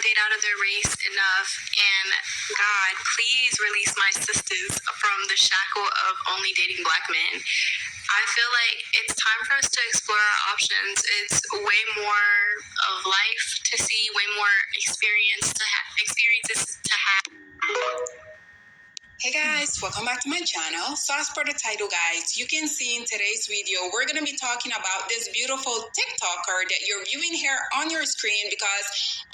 date out of their race enough. And God, please release my sisters from the shackle of only dating Black men. I feel like it's time for us to explore our options. It's way more of life to see, way more experiences to have. Hey guys, welcome back to my channel. So as per the title, guys, you can see in today's video, we're going to be talking about this beautiful TikToker that you're viewing here on your screen, because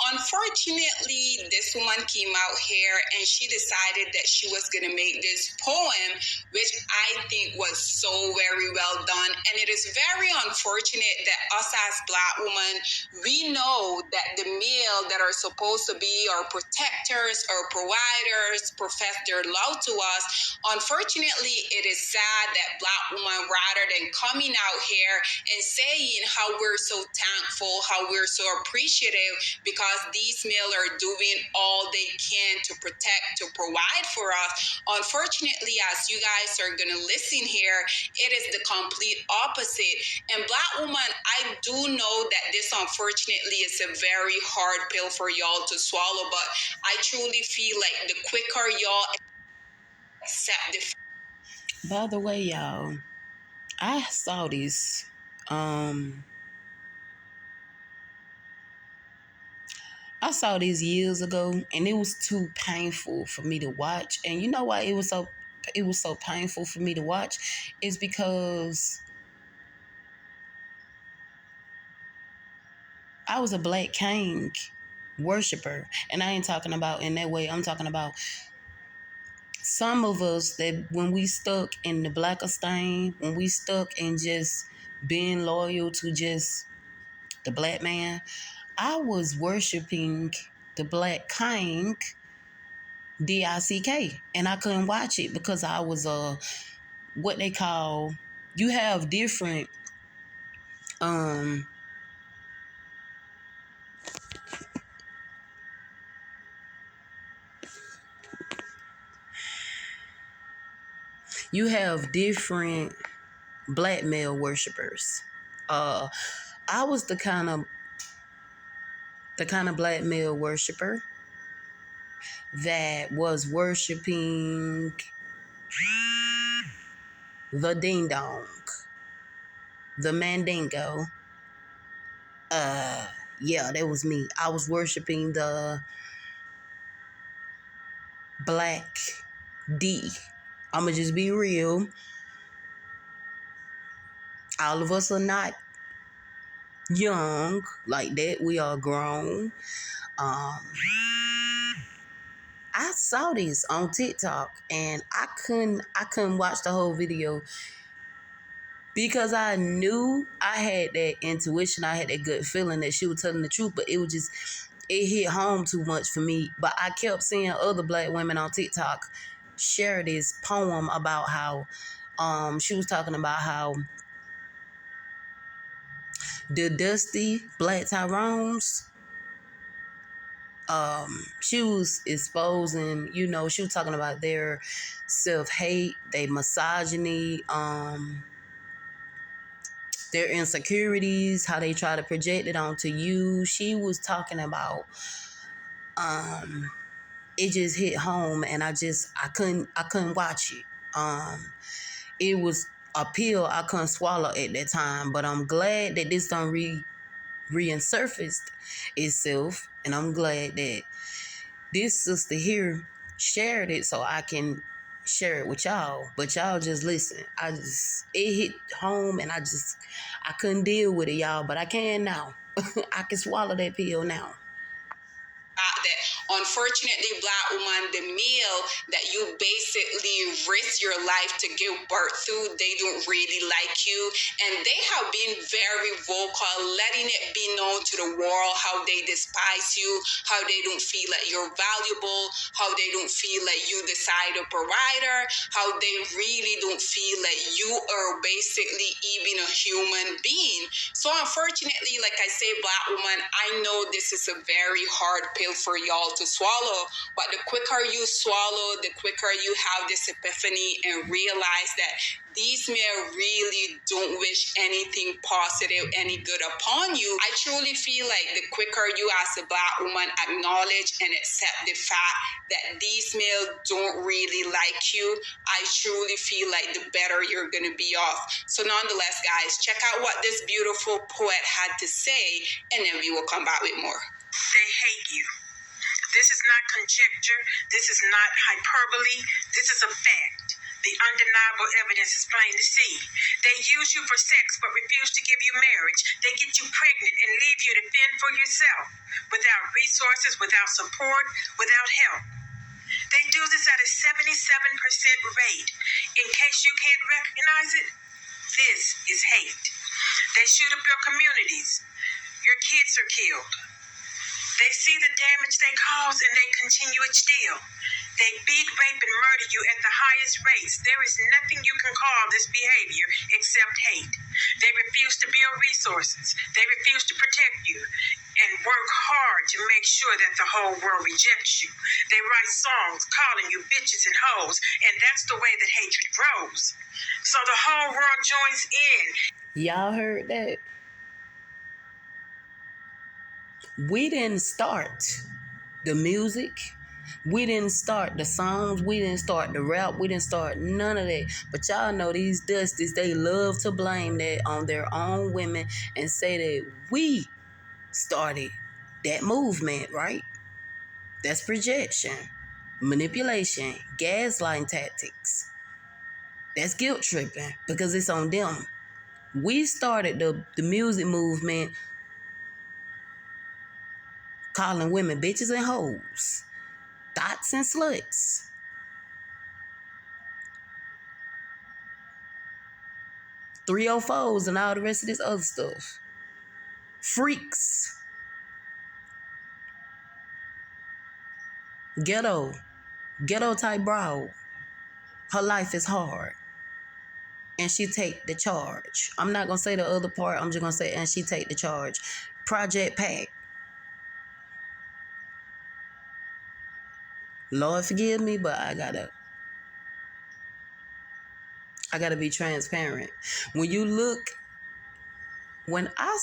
unfortunately, this woman came out here and she decided that she was going to make this poem, which I think was so very well done. And it is very unfortunate that us as Black women, we know that the male that are supposed to be our protectors or providers profess their love to us. Unfortunately, it is sad that Black women, rather than coming out here and saying how we're so thankful, how we're so appreciative because these males are doing all they can to protect, to provide for us. Unfortunately, as you guys are going to listen here, it is the complete opposite. And Black woman, I do know that this unfortunately is a very hard pill for y'all to swallow, but I truly feel like the quicker y'all accept the... By the way, y'all, I saw this. I saw this years ago, and it was too painful for me to watch. And you know why it was so painful for me to watch? Is because I was a Black king worshiper, and I ain't talking about in that way. I'm talking about some of us that when we stuck in the Blackistan, when we stuck in just being loyal to just the Black man, I was worshiping the Black king, DICK, and I couldn't watch it because I was what they call, you have different Black male worshipers. I was the kind of Black male worshiper that was worshiping the ding dong, the mandingo. Yeah, that was me. I was worshiping the Black D. I'ma just be real. All of us are not young like that. We are grown. I saw this on TikTok and I couldn't watch the whole video because I knew I had that intuition, I had that good feeling that she was telling the truth, but it hit home too much for me. But I kept seeing other Black women on TikTok share this poem about how she was talking about how the dusty Black Tyrones, she was exposing, she was talking about their self-hate, their misogyny, their insecurities, how they try to project it onto you. She was talking about, it just hit home, and I couldn't watch it. It was a pill I couldn't swallow at that time, but I'm glad that this done resurfaced itself, and I'm glad that this sister here shared it so I can share it with y'all. But y'all just listen. It hit home, and I couldn't deal with it, y'all, but I can now. I can swallow that pill now. That unfortunately, Black woman, the male that you basically risk your life to give birth to, they don't really like you, and they have been very vocal, letting it be known to the world how they despise you, how they don't feel like you're valuable, how they don't feel like you decide a provider, how they really don't feel like you are basically even a human being. So unfortunately, like I say, Black woman, I know this is a very hard pill for y'all difficult to swallow. But the quicker you swallow, the quicker you have this epiphany and realize that these men really don't wish anything positive, any good upon you. I truly feel like the quicker you as a Black woman acknowledge and accept the fact that these males don't really like you, I truly feel like the better you're going to be off. So nonetheless, guys, check out what this beautiful poet had to say, and then we will come back with more. They hate you. This is not conjecture. This is not hyperbole. This is a fact. The undeniable evidence is plain to see. They use you for sex but refuse to give you marriage. They get you pregnant and leave you to fend for yourself, without resources, without support, without help. They do this at a 77% rate. In case you can't recognize it, this is hate. They shoot up your communities. Your kids are killed. They see the damage they cause and they continue it still. They beat, rape, and murder you at the highest rates. There is nothing you can call this behavior except hate. They refuse to build resources. They refuse to protect you and work hard to make sure that the whole world rejects you. They write songs calling you bitches and hoes, and that's the way that hatred grows. So the whole world joins in. Y'all heard that? We didn't start the music. We didn't start the songs. We didn't start the rap. We didn't start none of that. But y'all know these dusties, they love to blame that on their own women and say that we started that movement, right? That's projection, manipulation, gaslighting tactics. That's guilt tripping because it's on them. We started the music movement calling women bitches and hoes, thoughts and sluts. .304s and all the rest of this other stuff. Freaks. Ghetto type broad. Her life is hard. And she take the charge. I'm not going to say the other part. I'm just going to say, and she take the charge. Project Pack. Lord forgive me, but I gotta be transparent. When I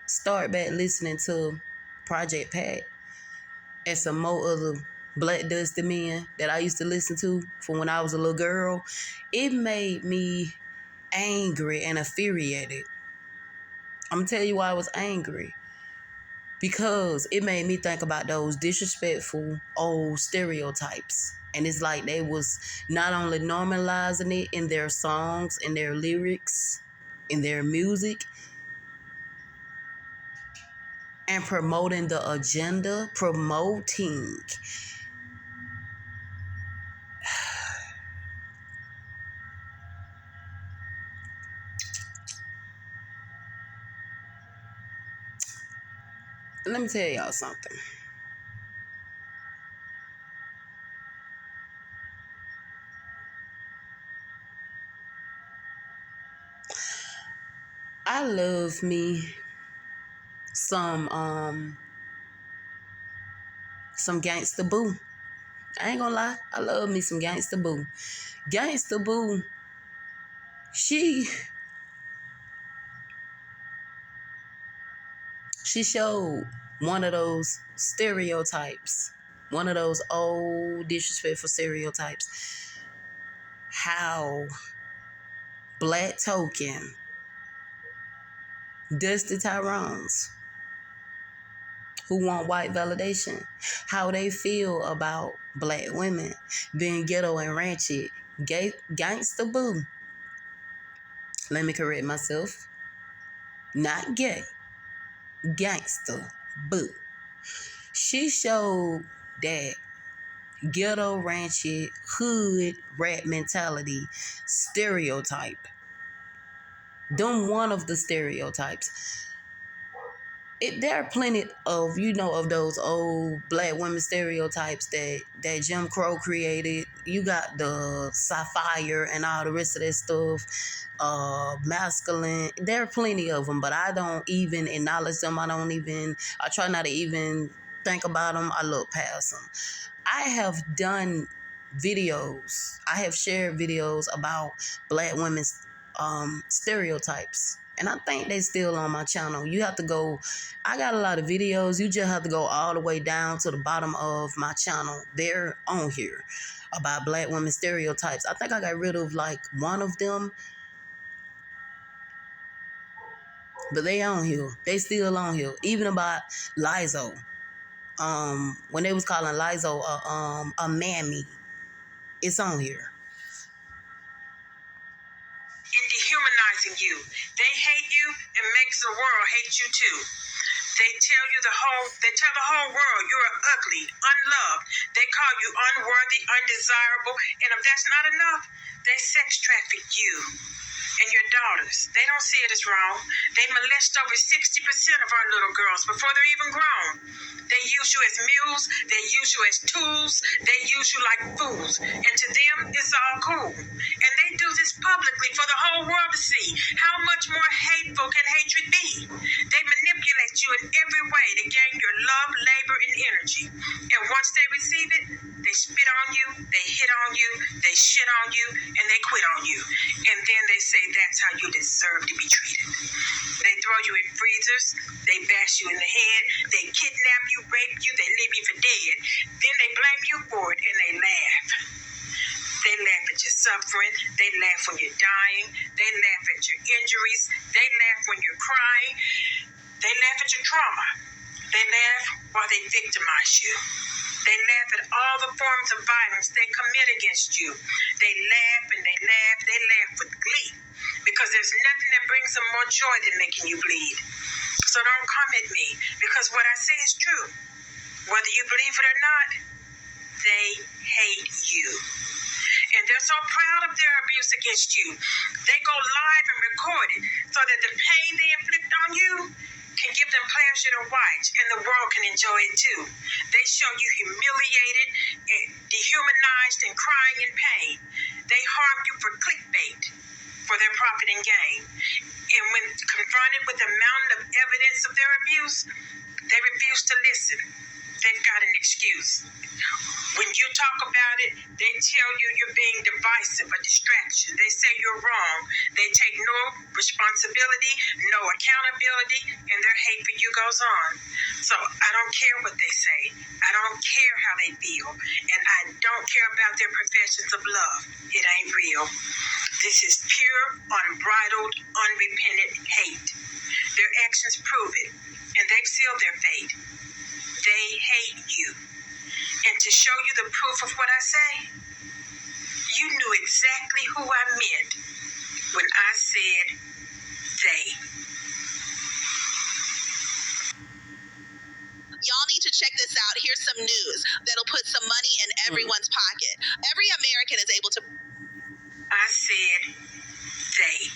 start back listening to Project Pack and some more other Black Dusty men that I used to listen to from when I was a little girl, it made me angry and infuriated. I'm gonna tell you why I was angry. Because it made me think about those disrespectful old stereotypes. And it's like they was not only normalizing it in their songs, in their lyrics, in their music, and promoting the agenda, Let me tell y'all something. I love me some Gangsta Boo. I ain't gonna lie, I love me some Gangsta Boo. Gangsta Boo, she showed one of those stereotypes, one of those old disrespectful stereotypes, how Black token, Dusty Tyrones, who want white validation, how they feel about Black women being ghetto and ratchet. Gangsta Boo. Let me correct myself. Not gay. Gangsta Boo. She showed that ghetto, ratchet, hood, rat mentality stereotype. Them one of the stereotypes. There are plenty of, of those old Black women stereotypes that Jim Crow created. You got the sapphire and all the rest of that stuff. Masculine. There are plenty of them, but I don't even acknowledge them. I try not to even think about them, I look past them. I have done videos. I have shared videos about Black women's stereotypes. And I think they still on my channel. You have to go, I got a lot of videos. You just have to go all the way down to the bottom of my channel. They're on here about Black women stereotypes. I think I got rid of like one of them. But they on here. They still on here. Even about Lizzo. When they was calling Lizzo a mammy. It's on here. In dehumanizing you. They hate you and makes the world hate you too. They tell the whole world you are ugly, unloved. They call you unworthy, undesirable, and if that's not enough, they sex traffic you and your daughters. They don't see it as wrong. They molest over 60% of our little girls before they're even grown. They use you as mules. They use you as tools. They use you like fools. And to them, it's all cool. And they do this publicly for the whole world to see. How much more hateful can hatred be? They manipulate you in every way to gain your love, labor, and energy. And once they receive it, they spit on you, they hit on you, they shit on you, and they quit on you. And then they say that's how you deserve to be treated. They throw you in freezers, they bash you in the head, they kidnap you, rape you, they leave you for dead. Then they blame you for it and they laugh. They laugh at your suffering, they laugh when you're dying, they laugh at your injuries, they laugh when you're crying, they laugh at your trauma. They laugh while they victimize you. They laugh at all the forms of violence they commit against you. They laugh and they laugh, they laugh with glee. Because there's nothing that brings them more joy than making you bleed. So don't come at me, because what I say is true. Whether you believe it or not, they hate you. And they're so proud of their abuse against you. They go live and record it so that the pain they inflict on you can give them pleasure to watch, and the world can enjoy it too. They show you humiliated, and dehumanized, and crying in pain. They harm you for clickbait, for their profit and gain. And when confronted with the mountain of evidence of their abuse, they refuse to listen. They've got an excuse. When you talk about it, they tell you you're being divisive, a distraction. They say you're wrong. They take no responsibility, no accountability, and their hate for you goes on. So I don't care what they say. I don't care how they feel. And I don't care about their professions of love. It ain't real. This is pure, unbridled, unrepentant hate. Their actions prove it, and they've sealed their fate. They hate you. And to show you the proof of what I say, you knew exactly who I meant when I said they. Y'all need to check this out. Here's some news that'll put some money in everyone's pocket. Every American is able to... I said they.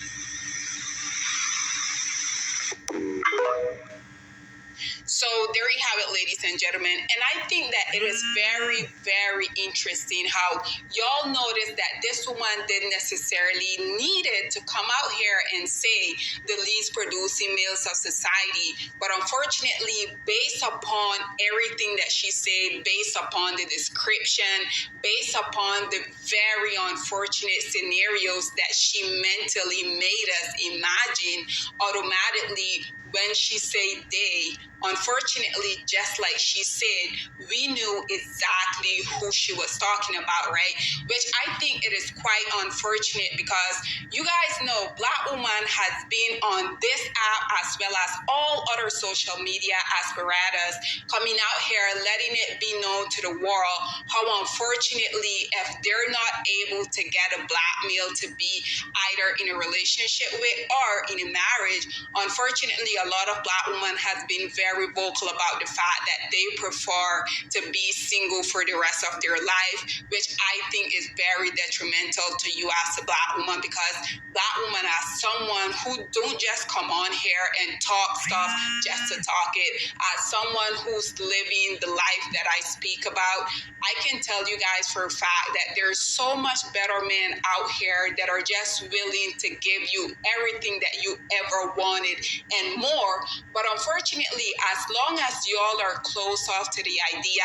So there you have it, ladies and gentlemen. And I think that it is very, very interesting how y'all noticed that this woman didn't necessarily needed to come out here and say the least producing males of society. But unfortunately, based upon everything that she said, based upon the description, based upon the very unfortunate scenarios that she mentally made us imagine, automatically when she said they, unfortunately, just like she said, we knew exactly who she was talking about, right? Which I think it is quite unfortunate because you guys know Black woman has been on this app as well as all other social media apparatus, coming out here, letting it be known to the world how unfortunately, if they're not able to get a Black male to be either in a relationship with or in a marriage, unfortunately, a lot of Black women has been very vocal about the fact that they prefer to be single for the rest of their life, which I think is very detrimental to you as a Black woman, because Black woman as someone who don't just come on here and talk stuff just to talk it, as someone who's living the life that I speak about, I can tell you guys for a fact that there's so much better men out here that are just willing to give you everything that you ever wanted and more. But unfortunately, as long as y'all are closed off to the idea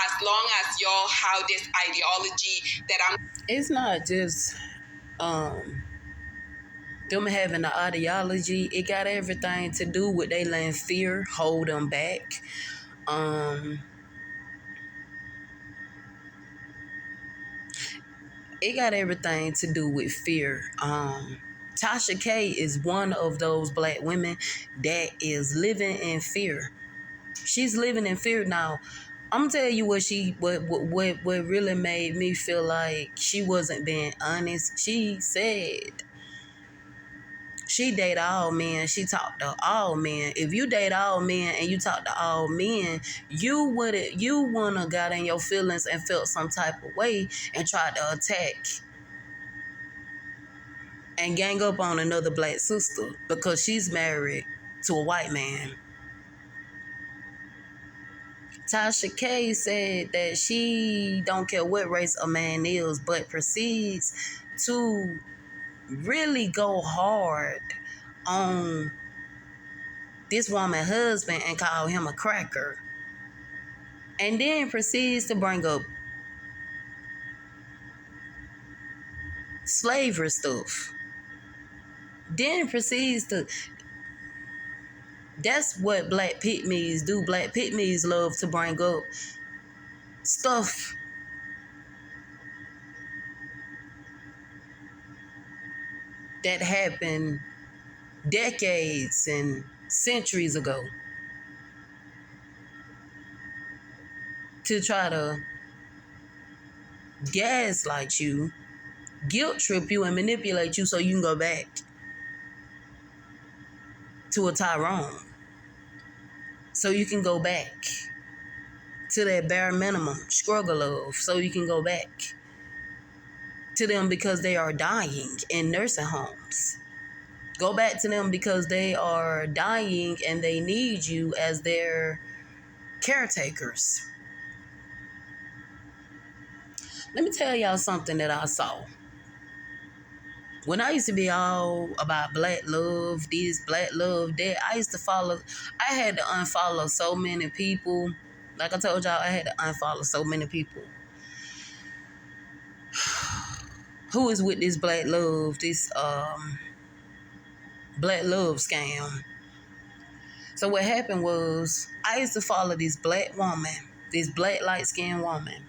as long as y'all have this ideology that It's not just them having the ideology. It got everything to do with they letting fear hold them back. It got everything to do with fear. Tasha K is one of those black women that is living in fear. She's living in fear now. I'm gonna tell you what really made me feel like she wasn't being honest. She said she date all men. She talked to all men. If you date all men and you talk to all men, you wanna got in your feelings and felt some type of way and tried to attack and gang up on another black sister because she's married to a white man. Tasha K said that she don't care what race a man is, but proceeds to really go hard on this woman's husband and call him a cracker. And then proceeds to bring up slavery stuff. Then proceeds to... That's what black pygmies do. Black pygmies love to bring up stuff that happened decades and centuries ago to try to gaslight you, guilt trip you, and manipulate you so you can go back to a Tyrone. So you can go back to that bare minimum struggle of, so you can go back to them because they are dying in nursing homes. Go back to them because they are dying and they need you as their caretakers. Let me tell y'all something that I saw. When I used to be all about black love, this, black love, that, I had to unfollow so many people. Like I told y'all, I had to unfollow so many people who is with this black love, this black love scam. So what happened was, I used to follow this black woman, this black light-skinned woman.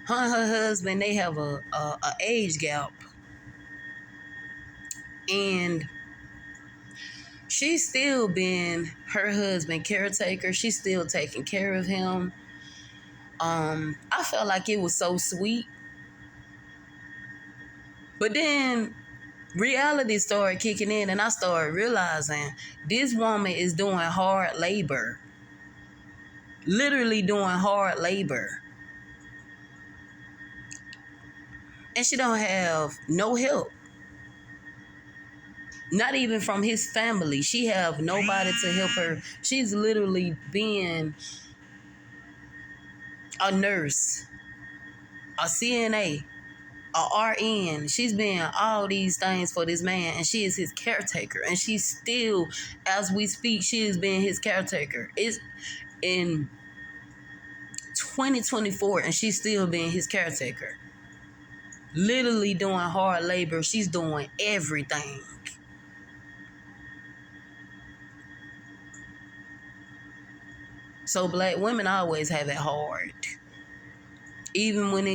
Her and her husband, they have a age gap. And she's still been her husband caretaker. She's still taking care of him. I felt like it was so sweet. But then reality started kicking in and I started realizing this woman is doing hard labor. Literally doing hard labor. And she don't have no help. Not even from his family. She have nobody to help her. She's literally being a nurse, a CNA, a RN. She's being all these things for this man, and she is his caretaker. And she's still, as we speak, she is being his caretaker. It's in 2024, and she's still being his caretaker. Literally doing hard labor. She's doing everything. So black women always have it hard. Even when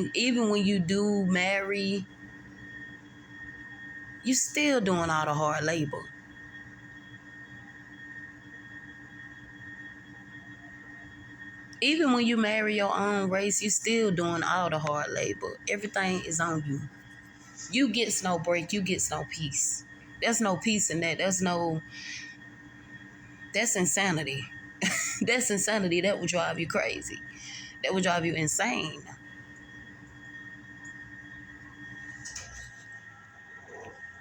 you do marry, you still doing all the hard labor. Even when you marry your own race, you still doing all the hard labor. Everything is on you. You get no break. You get no peace. There's no peace in that. That's insanity. That's insanity. That would drive you crazy. That would drive you insane.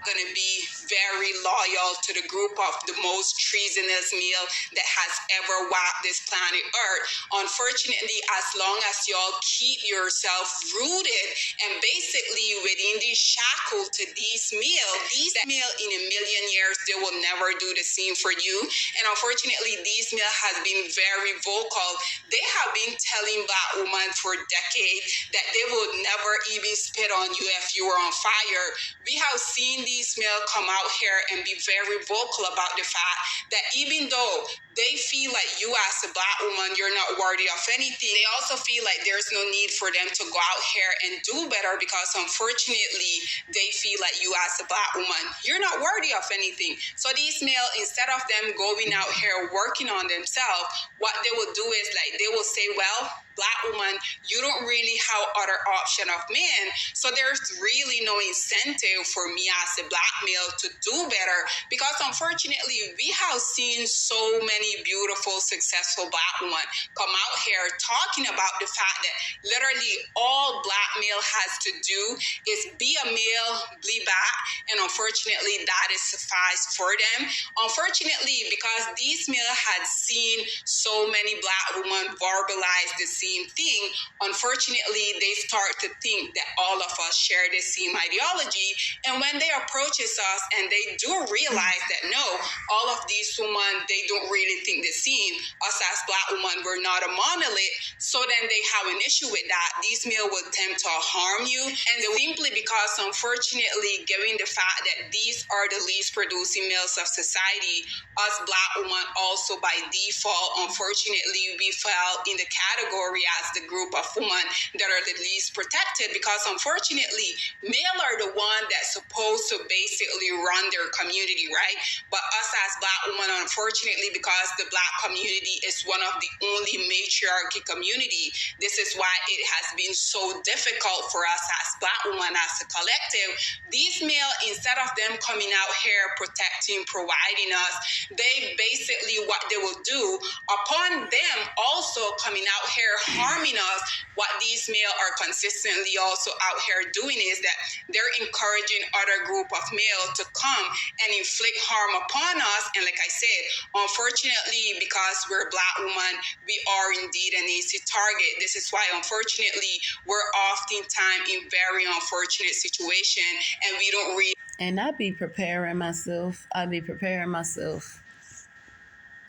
Gonna be very loyal to the group of the most treasonous male that has ever walked this planet Earth. Unfortunately, as long as y'all keep yourself rooted and basically within the shackle to these male in a million years, they will never do the same for you. And unfortunately, these male has been very vocal. They have been telling Black women for decades that they would never even spit on you if you were on fire. We have seen these male come out here and be very vocal about the fact that even though they feel like you as a Black woman, you're not worthy of anything, they also feel like there's no need for them to go out here and do better because unfortunately, they feel like you as a Black woman, you're not worthy of anything. So these male, instead of them going out here working on themselves, what they will do is like they will say, well, Black woman, you don't really have other option of men, so there's really no incentive for me as a Black male to do better because unfortunately we have seen so many beautiful, successful Black women come out here talking about the fact that literally all Black male has to do is be a male, be Black, and unfortunately that is suffice for them. Unfortunately, because these male had seen so many Black women verbalize the same thing, unfortunately they start to think that all of us share the same ideology, and when they approaches us and they do realize that no, all of these women, they don't really think the same, us as Black women, we're not a monolith, so then they have an issue with that. These male will attempt to harm you, and simply because unfortunately given the fact that these are the least producing males of society, us Black women also by default, unfortunately, we fell in the category as the group of women that are the least protected because unfortunately, male are the one that's supposed to basically run their community, right? But us as Black women, unfortunately, because the Black community is one of the only matriarchy community, this is why it has been so difficult for us as Black women as a collective. These male, instead of them coming out here protecting, providing us, they basically what they will do upon them also coming out here harming us, what these male are consistently also out here doing is that they're encouraging other group of male to come and inflict harm upon us. And like I said, unfortunately, because we're Black women, we are indeed an easy target. This is why unfortunately we're oftentimes in very unfortunate situation and we don't really. And I be preparing myself. I be preparing myself.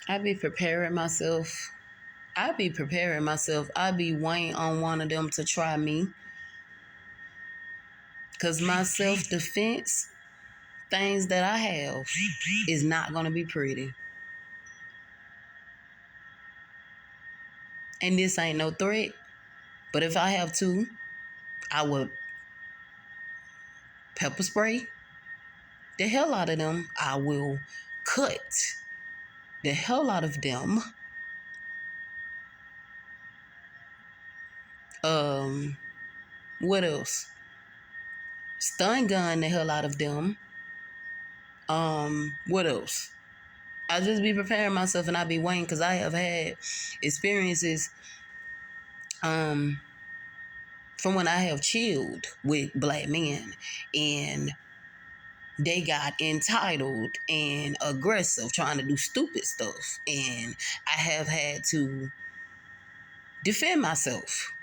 I be waiting on one of them to try me. Because my self-defense, things that I have, is not going to be pretty. And this ain't no threat. But if I have to, I would pepper spray the hell out of them. I will cut the hell out of them. What else? Stun gun the hell out of them. What else? I just be preparing myself and I be waiting because I have had experiences from when I have chilled with Black men and they got entitled and aggressive trying to do stupid stuff, and I have had to defend myself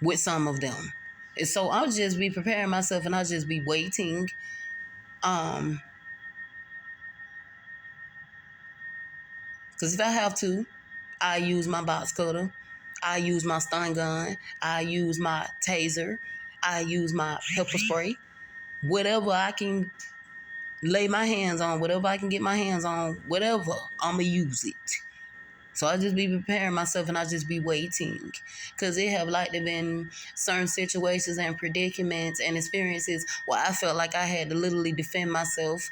with some of them. And so I'll just be preparing myself and I'll just be waiting. Because if I have to, I use my box cutter, I use my stun gun, I use my taser, I use my pepper spray, whatever I can lay my hands on, whatever I can get my hands on, whatever, I'ma use it. So I just be preparing myself and I just be waiting. Because it have like been certain situations and predicaments and experiences where I felt like I had to literally defend myself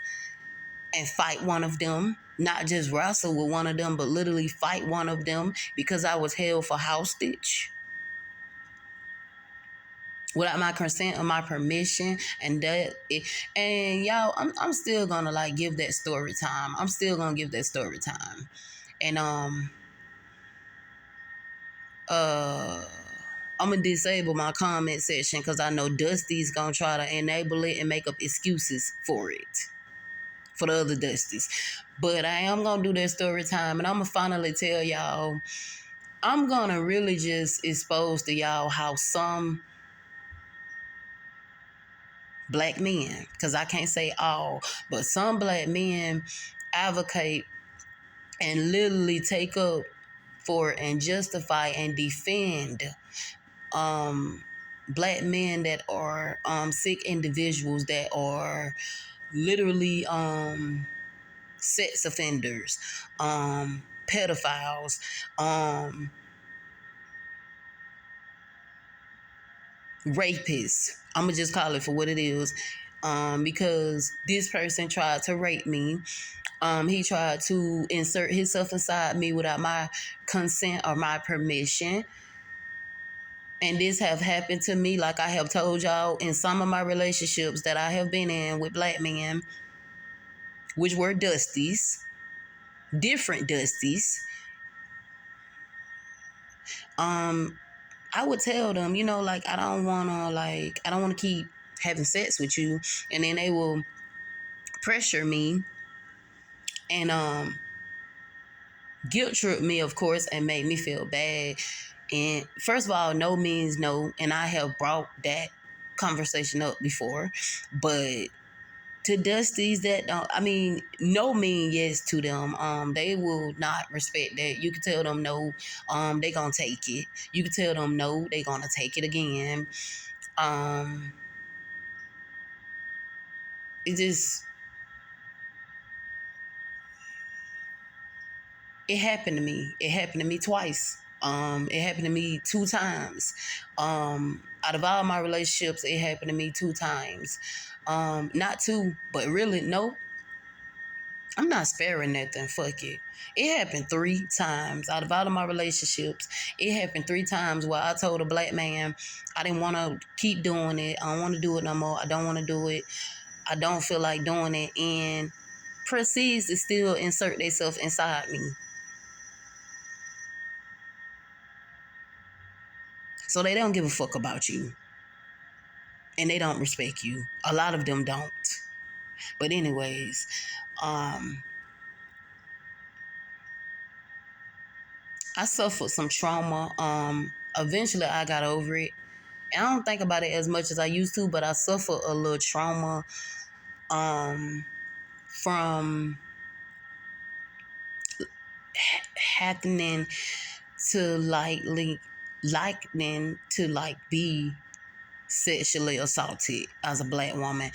and fight one of them. Not just wrestle with one of them, but literally fight one of them because I was held for hostage. Without my consent or my permission, and y'all, I'm still gonna like give that story time. I'm still gonna give that story time, and I'm gonna disable my comment section because I know Dusty's gonna try to enable it and make up excuses for it. for the other Dusties. But I am gonna do that story time, and I'm gonna finally tell y'all. I'm gonna really just expose to y'all how some black men, because I can't say all, but some black men advocate and literally take up for and justify and defend black men that are sick individuals that are literally sex offenders, pedophiles, rapists. I'm gonna just call it for what it is, because this person tried to rape me. He tried to insert himself inside me without my consent or my permission. And this have happened to me, like I have told y'all, in some of my relationships that I have been in with black men, which were Dusties, different Dusties. I would tell them, like, I don't wanna keep having sex with you. And then they will pressure me and guilt trip me, of course, and make me feel bad. And first of all, no means no, and I have brought that conversation up before. But to Dusties that don't, no mean yes to them. They will not respect that. You can tell them no, they gonna take it. You can tell them no, they gonna take it again. It just, it happened to me. It happened to me twice. It happened to me 2 times. Out of all my relationships, it happened to me 2 times. Not 2, but really, no. I'm not sparing nothing. Fuck it. It happened 3 times. Out of all of my relationships, it happened 3 times where I told a black man I didn't want to keep doing it. I don't want to do it no more. I don't want to do it. I don't feel like doing it. And proceeds to still insert themselves inside me. So they don't give a fuck about you. And they don't respect you. A lot of them don't. But anyways, I suffered some trauma. Eventually I got over it. And I don't think about it as much as I used to, but I suffered a little trauma from happening to likening to be sexually assaulted as a black woman.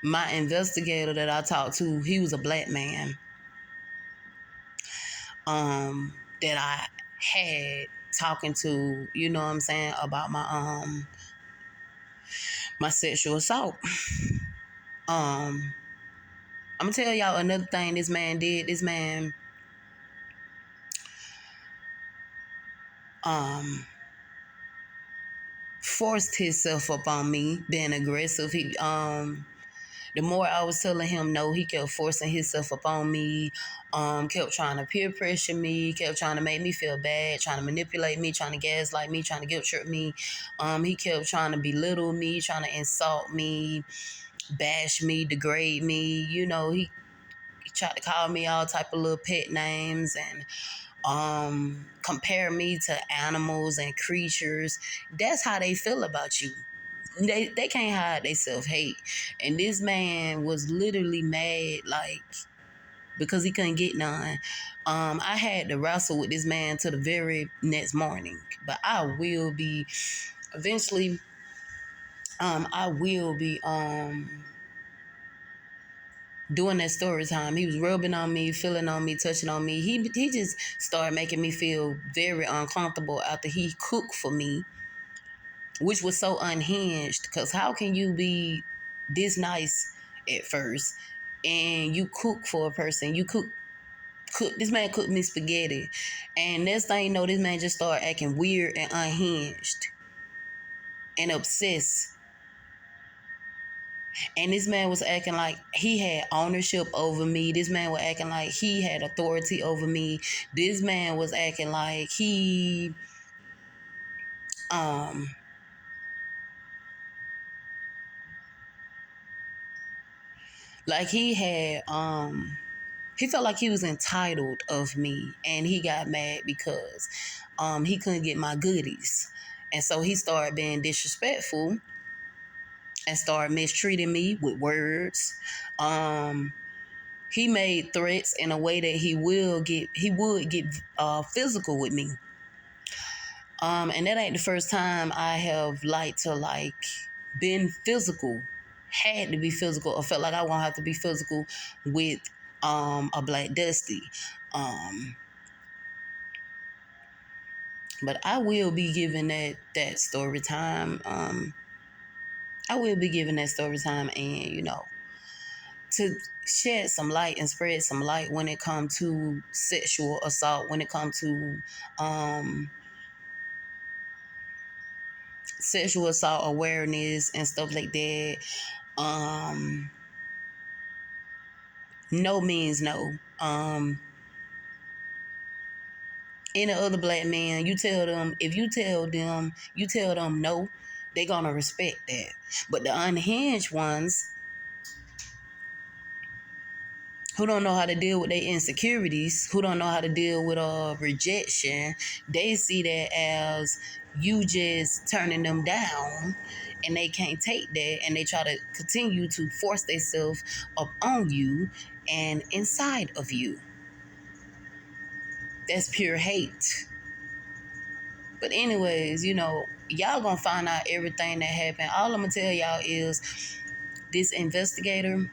My investigator that I talked to, he was a black man that I had talking to, you know what I'm saying, about my sexual assault. I'm gonna tell y'all another thing this man did. This man forced himself up on me, being aggressive. The more I was telling him no, he kept forcing himself up on me, kept trying to peer pressure me, kept trying to make me feel bad, trying to manipulate me, trying to gaslight me, trying to guilt trip me. He kept trying to belittle me, trying to insult me, bash me, degrade me. He tried to call me all type of little pet names and compare me to animals and creatures. That's how they feel about you. They can't hide their self-hate. And this man was literally mad, because he couldn't get none. I had to wrestle with this man till the very next morning. But I will be, eventually, I will be doing that story time. He was rubbing on me, feeling on me, touching on me. He just started making me feel very uncomfortable after he cooked for me, which was so unhinged. Because how can you be this nice at first and you cook for a person? You cook. This man cooked me spaghetti, and next thing you know, this man just started acting weird and unhinged and obsessed. And this man was acting like he had ownership over me. This man was acting like he had authority over me. This man was acting like he Like he felt like he was entitled of me, and he got mad because he couldn't get my goodies. And so he started being disrespectful and started mistreating me with words. He made threats in a way that he would get physical with me. And that ain't the first time I have been physical, had to be physical, or felt like I won't have to be physical with a Black Dusty. But I will be giving that story time. I will be giving that story time, and to shed some light and spread some light when it comes to sexual assault, when it comes to sexual assault awareness and stuff like that. No means no. Any other Black man, you tell them no, they gonna respect that. But the unhinged ones who don't know how to deal with their insecurities, who don't know how to deal with rejection, they see that as you just turning them down, and they can't take that, and they try to continue to force themselves up on you and inside of you. That's pure hate. But anyways, y'all gonna find out everything that happened. All I'm gonna tell y'all is this investigator,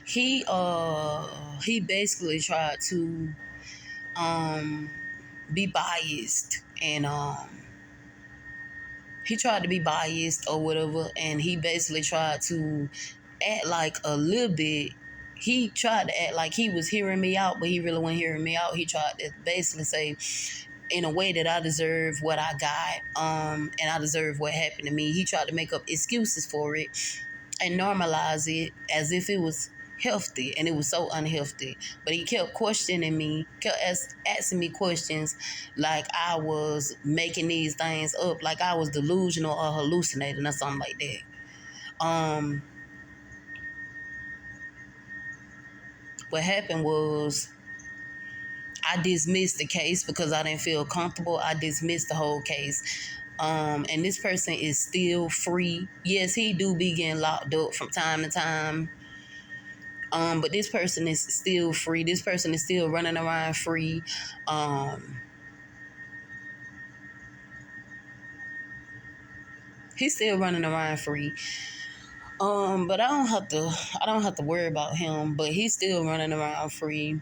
he basically tried to be biased, and he tried to be biased or whatever, and he basically tried to act like a little bit. He tried to act like he was hearing me out, but he really wasn't hearing me out. He tried to basically say, in a way, that I deserve what I got, and I deserve what happened to me. He tried to make up excuses for it and normalize it as if it was healthy, and it was so unhealthy. But he kept questioning me, kept asking me questions like I was making these things up, like I was delusional or hallucinating or something like that. What happened was, I dismissed the case because I didn't feel comfortable. I dismissed the whole case. And this person is still free. Yes, he do be getting locked up from time to time. But this person is still free. This person is still running around free. He's still running around free. But I don't have to worry about him, but he's still running around free.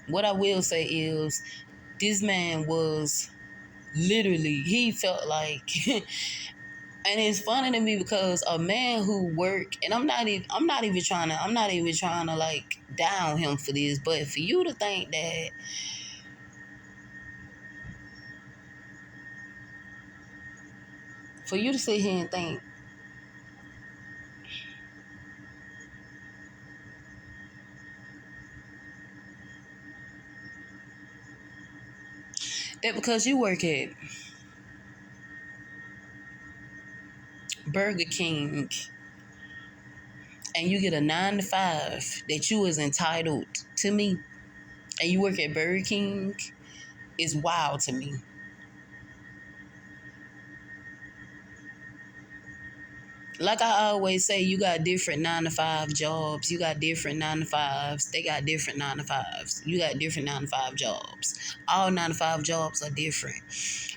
What I will say is, this man was literally, he felt like and it's funny to me because a man who work, and I'm not even trying to like down him for this, but for you to think that for you to sit here and think that because you work at Burger King and you get a 9 to 5 that you is entitled to me, and you work at Burger King, is wild to me. Like I always say, you got different 9 to 5 jobs. You got different 9 to 5s. They got different 9 to 5s. You got different 9 to 5 jobs. All 9 to 5 jobs are different.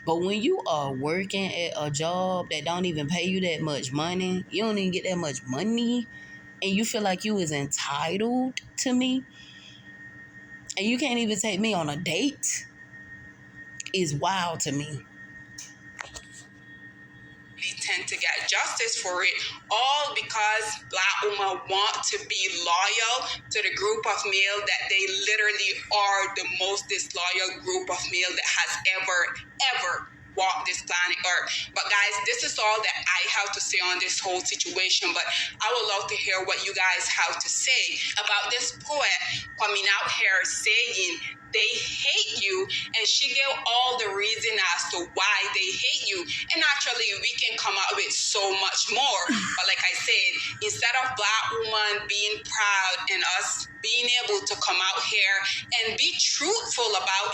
But when you are working at a job that don't even pay you that much money, you don't even get that much money, and you feel like you is entitled to me, and you can't even take me on a date, is wild to me. They tend to get justice for it, all because Black women want to be loyal to the group of male that they literally are the most disloyal group of male that has ever walked this planet Earth. But guys, this is all that I have to say on this whole situation, but I would love to hear what you guys have to say about this poet coming out here saying they hate you, and she gave all the reason as to why they hate you. And actually, we can come up with so much more. But like I said, instead of Black woman being proud and us being able to come out here and be truthful about,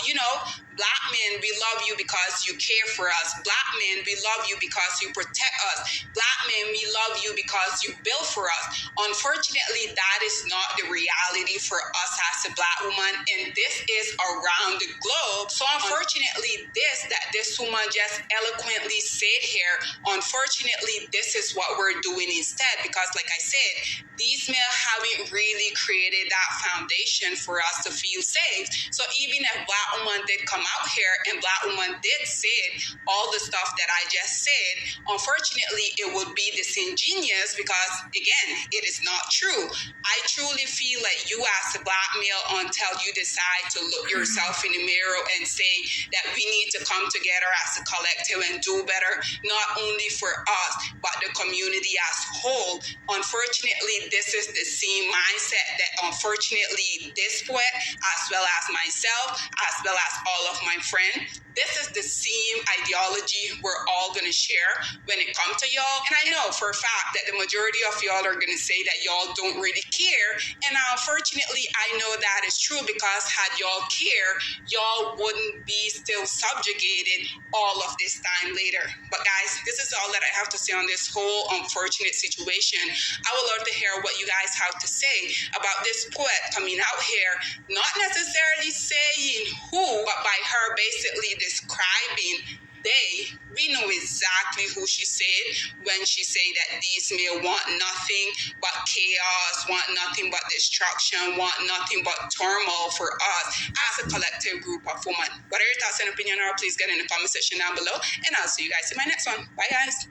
Black men, we love you because you care for us. Black men, we love you because you protect us. Black men, we love you because you build for us. Unfortunately, that is not the reality for us as a Black woman, and this is around the globe. So unfortunately, this woman just eloquently said here, unfortunately, this is what we're doing instead, because like I said, these men haven't really created that foundation for us to feel safe. So even if Black woman did come out here and Black woman did say all the stuff that I just said, unfortunately, it would be disingenuous because, again, it is not true. I truly feel like you as a Black male, until you decide to look yourself in the mirror and say that we need to come together as a collective and do better, not only for us, but the community as a whole. Unfortunately, this is the same mindset that unfortunately this poet, as well as myself, as well as all of my friends, this is the same ideology we're all going to share when it comes to y'all. And I know for a fact that the majority of y'all are going to say that y'all don't really care. And unfortunately, I know that is true, because had y'all care, y'all wouldn't be still subjugated all of this time later. But guys, this is all that I have to say on this whole unfortunate situation. I would love to hear what you guys have to say about this poet coming out here, not necessarily saying who, but by her basically describing we know exactly who she said when she said that these men want nothing but chaos, want nothing but destruction, want nothing but turmoil for us as a collective group of women. What are your thoughts and opinion are? Please get in the comment section down below, and I'll see you guys in my next one. Bye guys.